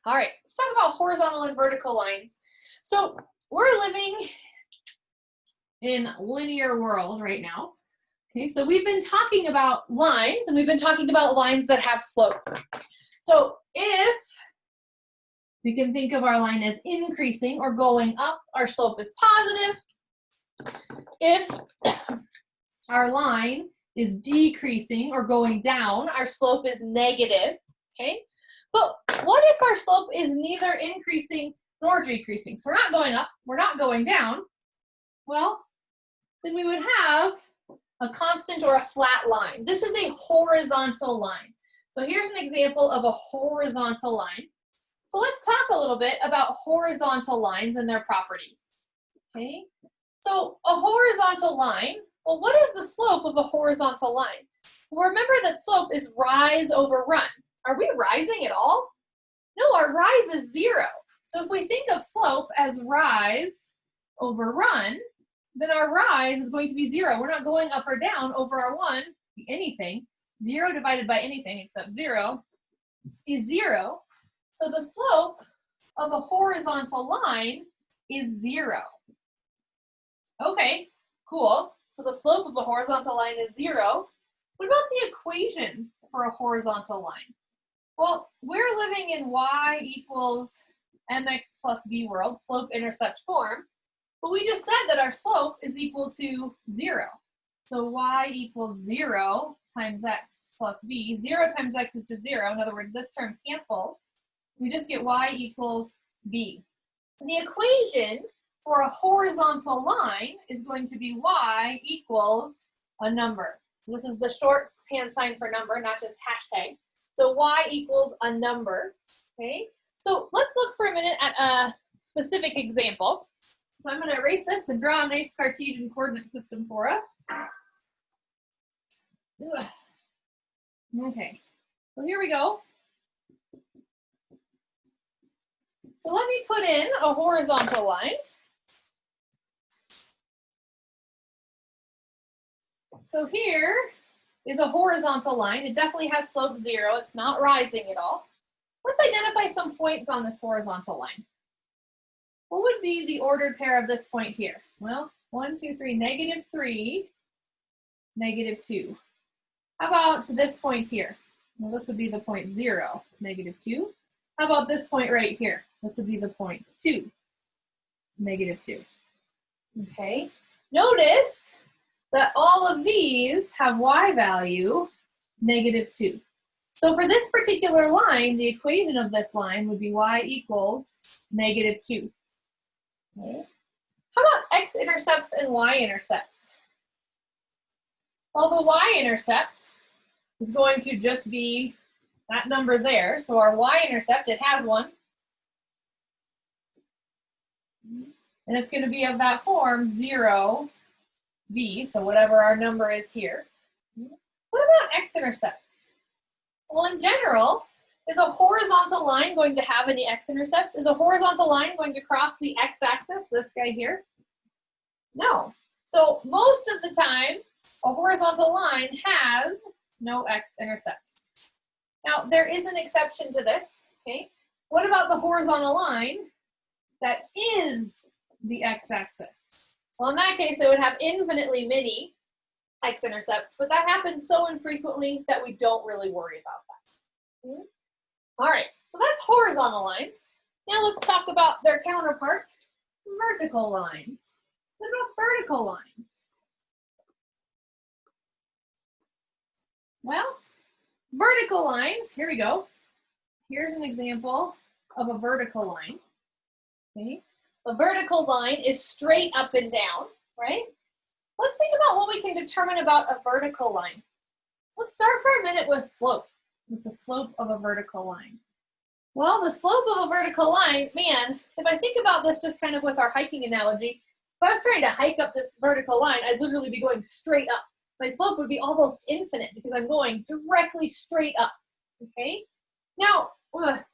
All right, let's talk about horizontal and vertical lines. So we're living in linear world right now. Okay, so we've been talking about lines, and we've been talking about lines that have slope. So if we can think of our line as increasing or going up, our slope is positive. If our line is decreasing or going down, our slope is negative, okay? But what if our slope is neither increasing nor decreasing? So we're not going up, we're not going down. Well, then we would have a constant or a flat line. This is a horizontal line. So here's an example of a horizontal line. So let's talk a little bit about horizontal lines and their properties. Okay, so a horizontal line, well, what is the slope of a horizontal line? Well, remember that slope is rise over run. Are we rising at all? No, our rise is 0. So if we think of slope as rise over run, then our rise is going to be 0. We're not going up or down over our 1, anything. 0 divided by anything except 0 is 0. So the slope of a horizontal line is 0. Okay, cool. So the slope of a horizontal line is 0. What about the equation for a horizontal line? Well, we're living in y equals mx plus b world, slope-intercept form. But we just said that our slope is equal to 0. So y equals 0 times x plus b. 0 times x is just 0. In other words, this term cancels. We just get y equals b. The equation for a horizontal line is going to be y equals a number. So this is the shorthand sign for number, not just hashtag. So y equals a number, okay? So let's look for a minute at a specific example. So I'm going to erase this and draw a nice Cartesian coordinate system for us. Ugh. Okay, so here we go. So let me put in a horizontal line. So here is a horizontal line. It definitely has slope 0. It's not rising at all. Let's identify some points on this horizontal line. What would be the ordered pair of this point here? Well, 1, 2, 3, -3, -2. How about this point here? Well, this would be the point 0, -2. How about this point right here? This would be the point 2, -2. Okay, notice that all of these have y value -2. So for this particular line, the equation of this line would be y equals -2. Okay. How about x-intercepts and y-intercepts? Well, the y-intercept is going to just be that number there. So our y-intercept, it has one. And it's going to be of that form, 0, b, so whatever our number is here. What about x-intercepts? Well, in general, is a horizontal line going to have any x-intercepts? Is a horizontal line going to cross the x-axis, this guy here? No. So most of the time, a horizontal line has no x-intercepts. Now, there is an exception to this, okay? What about the horizontal line that is the x-axis? Well, in that case, it would have infinitely many x-intercepts, but that happens so infrequently that we don't really worry about that. Okay? All right, so that's horizontal lines. Now let's talk about their counterpart, vertical lines. What about vertical lines? Well, vertical lines, here we go. Here's an example of a vertical line. Okay. A vertical line is straight up and down, right? Let's think about what we can determine about a vertical line. Let's start for a minute with slope, with the slope of a vertical line. Well, the slope of a vertical line, man, if I think about this just kind of with our hiking analogy, if I was trying to hike up this vertical line, I'd literally be going straight up. My slope would be almost infinite because I'm going directly straight up, okay? Now,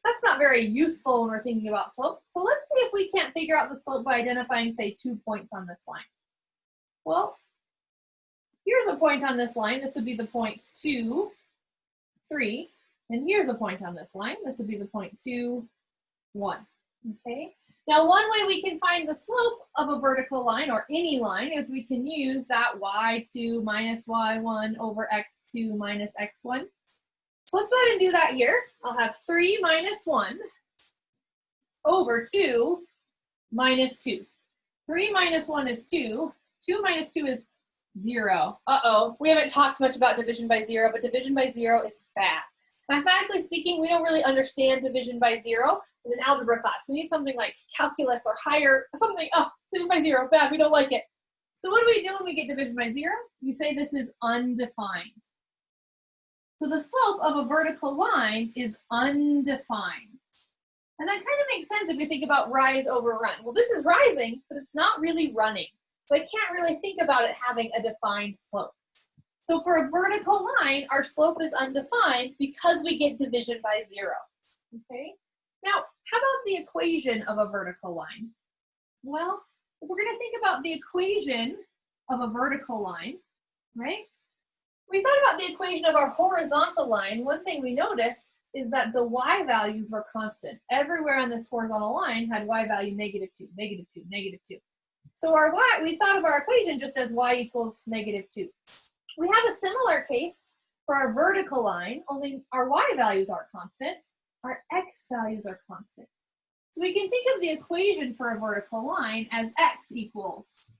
that's not very useful when we're thinking about slope. So let's see if we can't figure out the slope by identifying, say, 2 points on this line. Well, here's a point on this line. This would be the point 2, 3. And here's a point on this line. This would be the point 2, 1. Okay? Now, one way we can find the slope of a vertical line, or any line, is we can use that y2 minus y1 over x2 minus x1. So let's go ahead and do that here. I'll have 3 minus 1 over 2 minus 2. 3 minus 1 is 2. 2 minus 2 is 0. Uh-oh, we haven't talked much about division by 0, but division by 0 is bad. Mathematically speaking, we don't really understand division by 0 in an algebra class. We need something like calculus or higher, something, oh, division by 0, bad, we don't like it. So what do we do when we get division by 0? We say this is undefined. So the slope of a vertical line is undefined. And that kind of makes sense if you think about rise over run. Well, this is rising, but it's not really running. So I can't really think about it having a defined slope. So for a vertical line, our slope is undefined because we get division by 0. Okay? Now, how about the equation of a vertical line? Well, if we're going to think about the equation of a vertical line, right? We thought about the equation of our horizontal line. One thing we noticed is that the y values were constant. Everywhere on this horizontal line had y value -2, -2, -2. So our y, we thought of our equation just as y equals -2. We have a similar case for our vertical line, only our y values are constant, our x values are constant. So we can think of the equation for a vertical line as x equals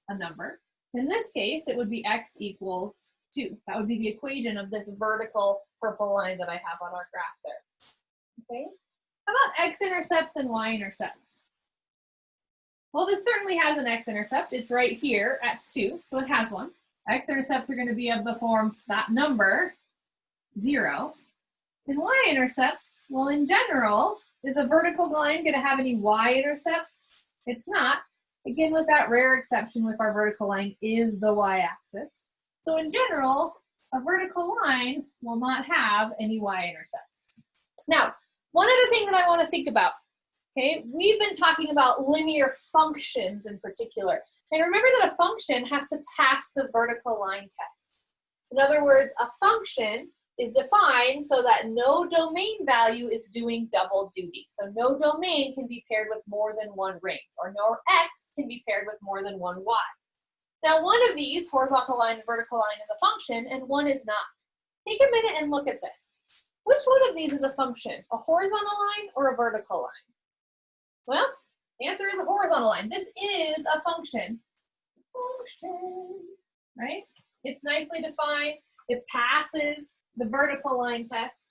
a number. In this case, it would be x equals 2. That would be the equation of this vertical purple line that I have on our graph there. Okay? How about x-intercepts and y-intercepts? Well, this certainly has an x-intercept. It's right here at 2, so it has one. X-intercepts are going to be of the forms that number, 0. And y-intercepts, well, in general, is a vertical line going to have any y-intercepts? It's not. Again, with that rare exception with our vertical line is the y-axis. So in general, a vertical line will not have any y-intercepts. Now, one other thing that I want to think about, okay, we've been talking about linear functions in particular. And remember that a function has to pass the vertical line test. In other words, a function is defined so that no domain value is doing double duty. So no domain can be paired with more than one range, or no x can be paired with more than one y. Now, one of these, horizontal line and vertical line, is a function, and one is not. Take a minute and look at this. Which one of these is a function, a horizontal line or a vertical line? Well, the answer is a horizontal line. This is a function. Function, right? It's nicely defined. It passes the vertical line test.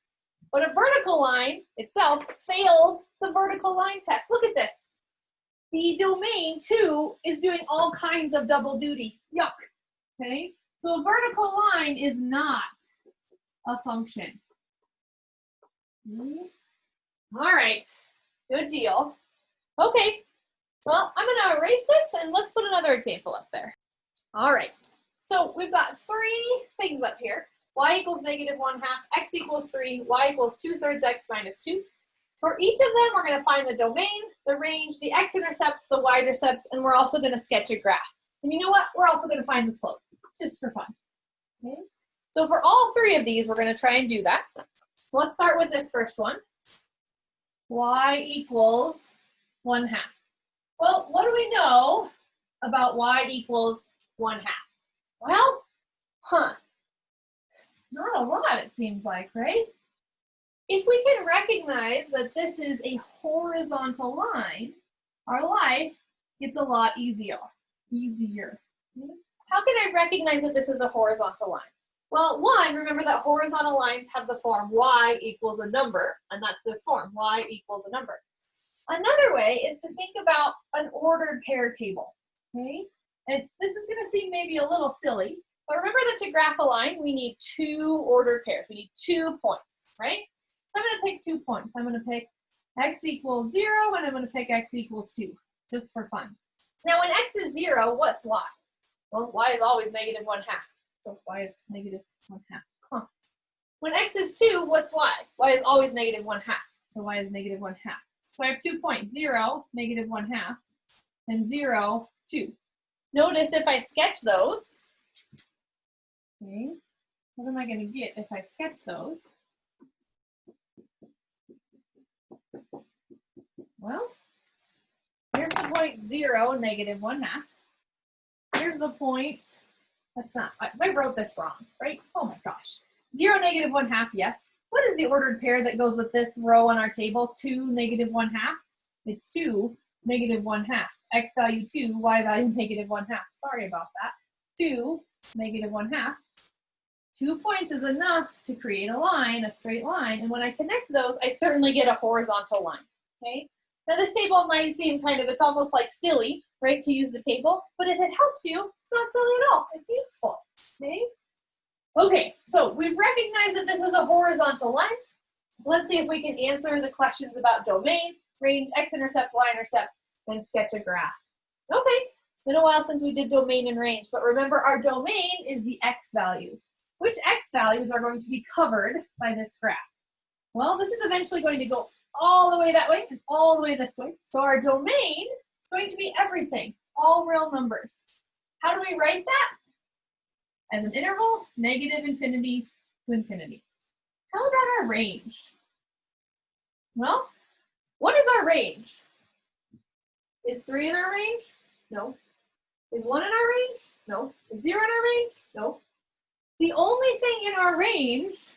But a vertical line itself fails the vertical line test. Look at this. The domain 2 is doing all kinds of double duty. Yuck. Okay? So a vertical line is not a function. All right. Good deal. Okay. Well, I'm going to erase this and let's put another example up there. All right. So we've got 3 things up here. Y equals -1/2, x equals 3, y equals 2/3 x minus 2. For each of them, we're going to find the domain, the range, the x-intercepts, the y-intercepts, and we're also going to sketch a graph. And you know what? We're also going to find the slope, just for fun. Okay? So for all 3 of these, we're going to try and do that. So let's start with this first one. Y equals 1/2. Well, what do we know about y equals 1/2? Well, not a lot, it seems like, right? If we can recognize that this is a horizontal line, our life gets a lot easier. How can I recognize that this is a horizontal line? Well, one, remember that horizontal lines have the form y equals a number, and that's this form, y equals a number. Another way is to think about an ordered pair table, okay? And this is going to seem maybe a little silly, but remember that to graph a line, we need 2 ordered pairs. We need 2 points, right? I'm going to pick 2 points. I'm going to pick x equals 0, and I'm going to pick x equals 2, just for fun. Now, when x is 0, what's y? Well, y is always -1/2. So y is -1/2. When x is 2, what's y? Y is always -1/2. So y is -1/2. So I have 2 points, 0, -1/2, and 0, 2. Notice if I sketch those, okay, what am I going to get if I sketch those? Well, here's the point 0, negative 1/2. Here's the point, that's not, I wrote this wrong, right? Oh my gosh. 0, negative 1/2, yes. What is the ordered pair that goes with this row on our table? 2, negative 1/2. It's 2, negative 1/2. X value 2, Y value negative 1/2. Sorry about that. 2, negative 1/2. 2 points is enough to create a line, a straight line. And when I connect those, I certainly get a horizontal line, okay? Now this table might seem kind of, it's almost like silly, right, to use the table, but if it helps you, it's not silly at all. It's useful, okay? Okay, so we've recognized that this is a horizontal line. So let's see if we can answer the questions about domain, range, x-intercept, y-intercept, and sketch a graph. Okay, it's been a while since we did domain and range, but remember our domain is the x values. Which x values are going to be covered by this graph? Well, this is eventually going to go all the way that way and all the way this way. So our domain is going to be everything, all real numbers. How do we write that? As an interval, negative infinity to infinity. How about our range? Well, what is our range? Is 3 in our range? No. Is 1 in our range? No. Is 0 in our range? No. The only thing in our range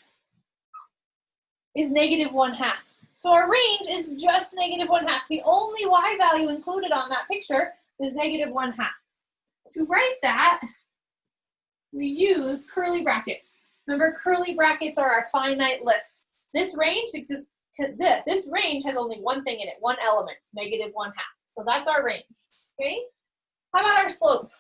is negative 1/2. So our range is just negative 1/2. The only y value included on that picture is negative 1/2. To write that, we use curly brackets. Remember, curly brackets are our finite list. This range exists. This range has only one thing in it, one element, negative 1/2. So that's our range, okay? How about our slope?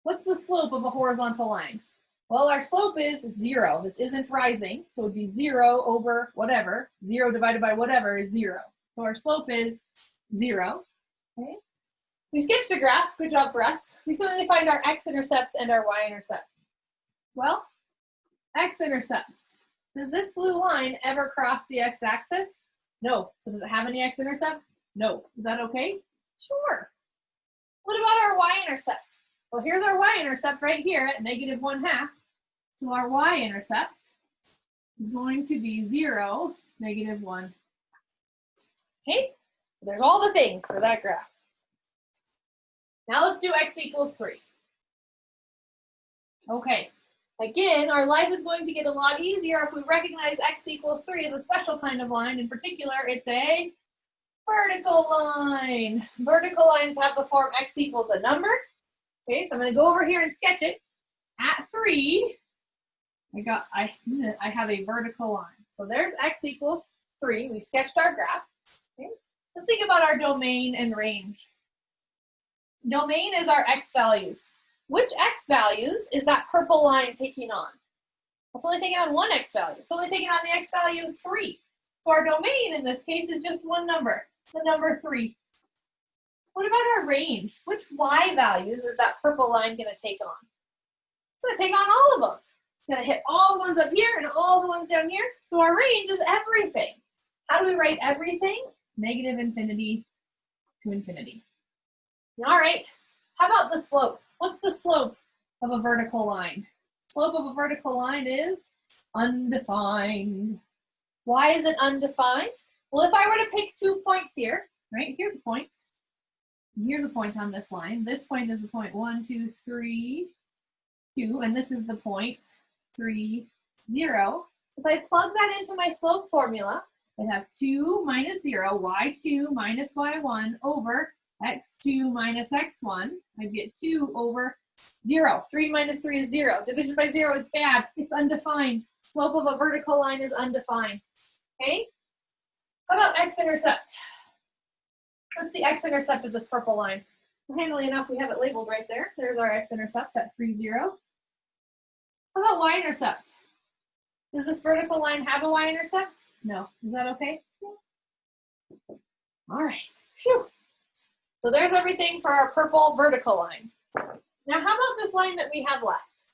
What's the slope of a horizontal line? Well, our slope is 0. This isn't rising, so it would be 0 over whatever. 0 divided by whatever is 0. So our slope is 0, okay? We sketched a graph, good job for us. We still need to find our x-intercepts and our y-intercepts. Well, x-intercepts. Does this blue line ever cross the x-axis? No. So does it have any x-intercepts? No. Is that okay? Sure. What about our y-intercept? Well, here's our y-intercept right here at negative 1/2. So our y-intercept is going to be 0, negative 1. Okay, there's all the things for that graph. Now let's do x equals 3. Okay, again, our life is going to get a lot easier if we recognize x equals 3 as a special kind of line. In particular, it's a vertical line. Vertical lines have the form x equals a number. Okay, so I'm going to go over here and sketch it. At 3, I have a vertical line. So there's x equals 3. We sketched our graph. Okay, let's think about our domain and range. Domain is our x values. Which x values is that purple line taking on? It's only taking on one x value. It's only taking on the x value 3. So our domain in this case is just one number, the number 3. What about our range? Which y values is that purple line going to take on? It's going to take on all of them. It's going to hit all the ones up here and all the ones down here. So our range is everything. How do we write everything? Negative infinity to infinity. All right, how about the slope? What's the slope of a vertical line? Slope of a vertical line is undefined. Why is it undefined? Well, if I were to pick 2 points here, right, here's a point. Here's a point on this line. This point is the point 1, 2, 3, 2, and this is the point 3, 0. If I plug that into my slope formula, I have 2 minus 0, y2 minus y1 over x2 minus x1. I get 2 over 0. 3 minus 3 is 0. Division by 0 is bad. It's undefined. Slope of a vertical line is undefined. Okay? How about x-intercept? What's the x-intercept of this purple line? Well, handily enough, we have it labeled right there. There's our x-intercept at 3, 0. How about y-intercept? Does this vertical line have a y-intercept? No. Is that okay? All right. Phew. So there's everything for our purple vertical line. Now, how about this line that we have left?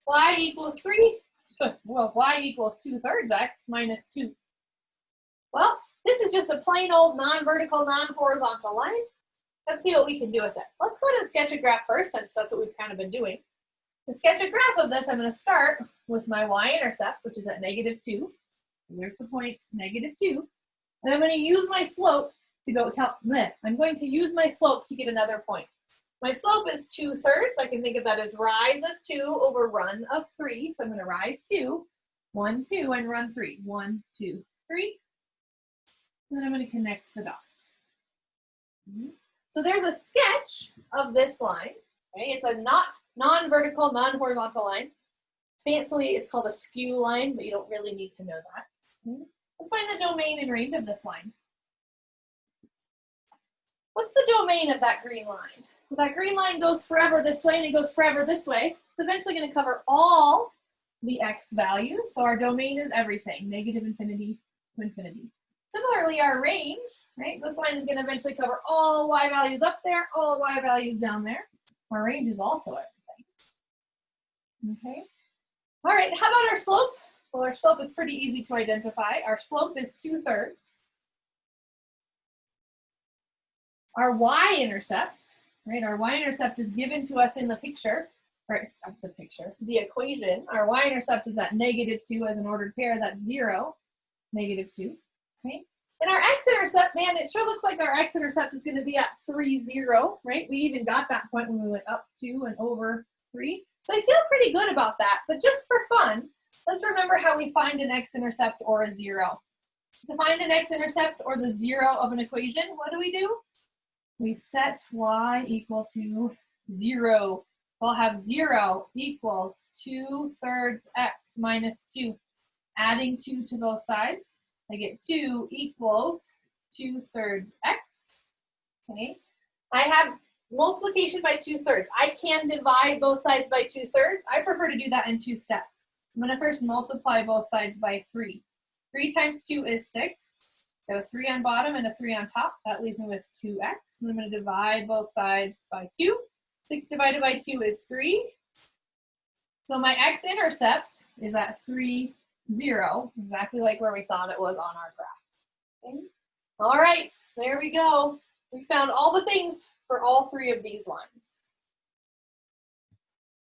Y equals 3. Well, y equals 2/3 x minus 2. Well, this is just a plain old non-vertical, non-horizontal line. Let's see what we can do with it. Let's go ahead and sketch a graph first, since that's what we've kind of been doing. To sketch a graph of this, I'm going to start with my y-intercept, which is at -2. And there's the point, -2. And I'm going to use my slope to go I'm going to use my slope to get another point. My slope is 2/3. I can think of that as rise of 2 over run of 3. So I'm going to rise 2, 1, 2, and run 3. 1, 2, 3. And then I'm going to connect the dots. So there's a sketch of this line. Okay? It's a non-vertical, non-horizontal line. Fancily, it's called a skew line, but you don't really need to know that. Let's find the domain and range of this line. What's the domain of that green line? Well, that green line goes forever this way and it goes forever this way. It's eventually going to cover all the x values. So our domain is everything, negative infinity to infinity. Similarly, our range, right? This line is going to eventually cover all y values up there, all y values down there. Our range is also everything. Okay. All right, how about our slope? Well, our slope is pretty easy to identify. Our slope is 2/3. Our y-intercept, right? Our y-intercept is given to us in the picture, or the equation. Our y-intercept is at -2 as an ordered pair. That's 0, -2. Okay. And our x-intercept, man, it sure looks like our x-intercept is going to be at 3, 0, right? We even got that point when we went up 2 and over 3. So I feel pretty good about that. But just for fun, let's remember how we find an x-intercept or a 0. To find an x-intercept or the 0 of an equation, what do? We set y equal to 0. We'll have 0 equals 2/3 x minus 2. Adding 2 to both sides, I get 2 equals 2/3 x. Okay. I have multiplication by 2/3. I can divide both sides by 2/3. I prefer to do that in 2 steps. I'm going to first multiply both sides by 3. 3 times 2 is 6. So 3 on bottom and a 3 on top. That leaves me with 2x. And I'm going to divide both sides by 2. 6 divided by 2 is 3. So my x-intercept is at 3, 0, exactly like where we thought it was on our graph. Okay. All right, there we go. We found all the things for all 3 of these lines.